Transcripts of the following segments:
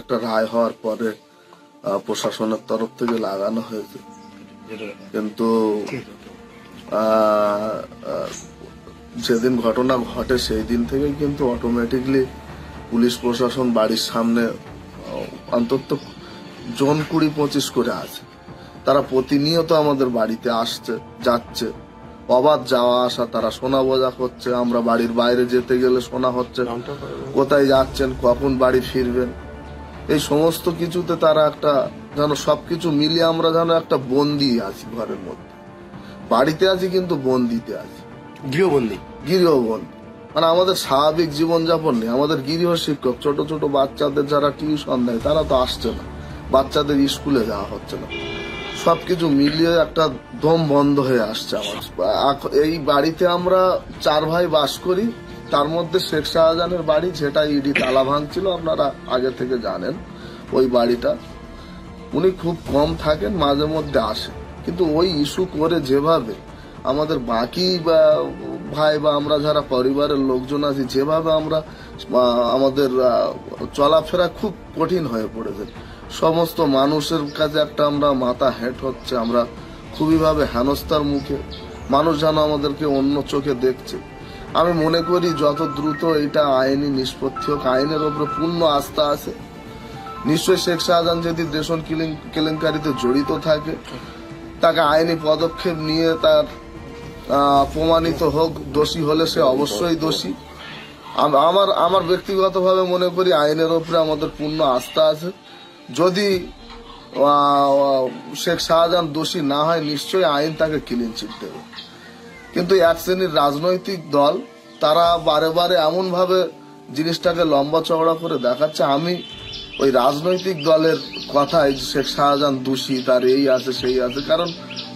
একটা রায় হওয়ার পরে প্রশাসনের তরফ থেকে লাগানো হয়েছে, কিন্তু যেদিন ঘটনা ঘটে সেই দিন থেকে কিন্তু অটোমেটিকলি পুলিশ প্রশাসন বাড়ির সামনে অন্তত জন 20-25 করে আছে। তারা প্রতিনিয়ত আমাদের বাড়িতে আসছে যাচ্ছে, অবাধ যাওয়া আসা, তারা সোনা বোঝা করছে। আমরা বাড়ির বাইরে যেতে গেলে শোনা হচ্ছে কোথায় যাচ্ছেন, কখন বাড়ি ফিরবেন। এই সমস্ত কিছুতে তারা একটা যেন সবকিছু মিলিয়ে আমরা যেন একটা বন্দি আছি ঘরের মধ্যে। বাড়িতে আছি কিন্তু বন্দিতে আছি, গৃহবন্দী। মানে আমাদের স্বাভাবিক জীবনযাপন নেই। আমাদের গৃহ শিক্ষক ছোট ছোট বাচ্চাদের যারা টিউশন দেয় তারা তো আসছে না, বাচ্চাদের স্কুলে যাওয়া হচ্ছে না। সবকিছু মিলিয়ে একটা দম বন্ধ হয়ে আসছে আমার। এই বাড়িতে আমরা 4 ভাই বাস করি, তার মধ্যে শেখ শাহজাহানের বাড়ি, যেটা ইডি তালা ভাঙছিল, আপনারা আগে থেকে জানেন। ওই বাড়িটা উনি খুব কম থাকেন, মাঝে মধ্যে আসেন, কিন্তু ওই ইস্যু করে যেভাবে আমাদের বাকি ভাই বা আমরা যারা পরিবারের লোকজন আছি, যেভাবে আমরা আমাদের চলাফেরা খুব কঠিন হয়ে পড়েছে। সমস্ত মানুষের কাছে একটা আমরা মাথা হেঁট হচ্ছে, আমরা খুবইভাবে হেনস্থার মুখে। মানুষ যেন আমাদেরকে অন্য চোখে দেখছে। আমি মনে করি যত দ্রুত এটা আইনি নিষ্পত্তি হোক, আইনের ওপরে পূর্ণ আস্থা আছে। নিশ্চয়ই শেখ শাহজাহান যদি রেশন কেলেঙ্কারিতে জড়িত থাকে, তাকে আইনি পদক্ষেপ নিয়ে তার প্রমাণিত হোক। দোষী হলে সে অবশ্যই দোষী। আমার ব্যক্তিগতভাবে মনে করি আইনের ওপরে আমাদের পূর্ণ আস্থা আছে। যদি শেখ শাহজাহান দোষী না হয়, নিশ্চয়ই আইন তাকে ক্লিন চিট দেবে। কিন্তু এক শ্রেণীর রাজনৈতিক দল তারা বারে বারে এমন ভাবে জিনিসটাকে লম্বা চওড়া করে দেখাচ্ছে। আমি ওই রাজনৈতিক দলের কথায় শেখ শাহজাহান দোষী, তার এই আছে সেই আছে, কারণ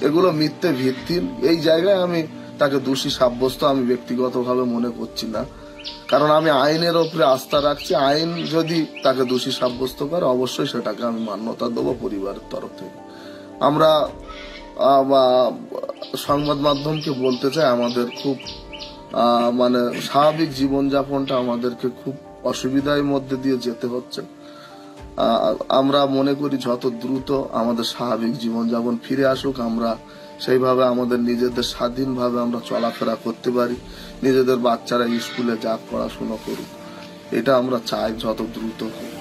এগুলো মিথ্যে ভিত্তিহীন। এই জায়গায় আমি তাকে দোষী সাব্যস্ত আমি ব্যক্তিগতভাবে মনে করছি না, কারণ আমি আইনের ওপরে আস্থা রাখছি। আইন যদি তাকে দোষী সাব্যস্ত করে, অবশ্যই সেটাকে আমি মান্যতা দেবো পরিবারের তরফ থেকে। আমরা সংবাদ মাধ্যমকে বলতে চাই, আমাদের খুব মানে স্বাভাবিক জীবনযাপনটা আমাদেরকে খুব অসুবিধার মধ্যে দিয়ে যেতে হচ্ছে। আমরা মনে করি যত দ্রুত আমাদের স্বাভাবিক জীবনযাপন ফিরে আসুক, আমরা সেইভাবে আমাদের নিজেদের স্বাধীনভাবে আমরা চলাফেরা করতে পারি, নিজেদের বাচ্চারা স্কুলে যাক, পড়াশোনা করুক, এটা আমরা চাই যত দ্রুত হোক।